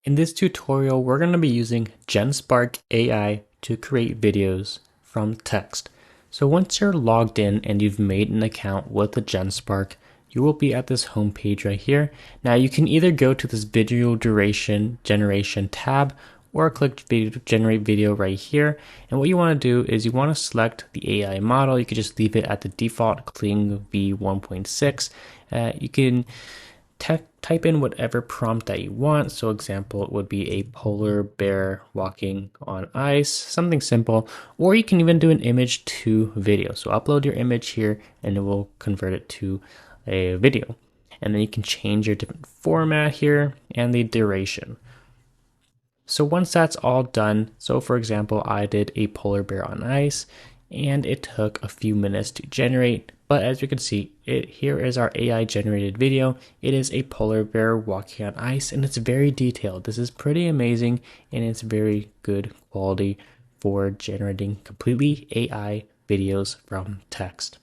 In this tutorial, we're going to be using Genspark AI to create videos from text. So once you're logged in and you've made an account with the Genspark, you will be at this home page right here. Now you can either go to this video duration generation tab or click video, generate video right here. And what you want to do is you want to select the AI model. You could just leave it at the default Kling V1.6. You can type in whatever prompt that you want. So example, it would be a polar bear walking on ice, something simple, or you can even do an image to video. So upload your image here and it will convert it to a video. And then you can change your different format here and the duration. So once that's all done, so for example, I did a polar bear on ice and it took a few minutes to generate. But as you can see, here is our AI generated video. It is a polar bear walking on ice and it's very detailed. This is pretty amazing and it's very good quality for generating completely AI videos from text.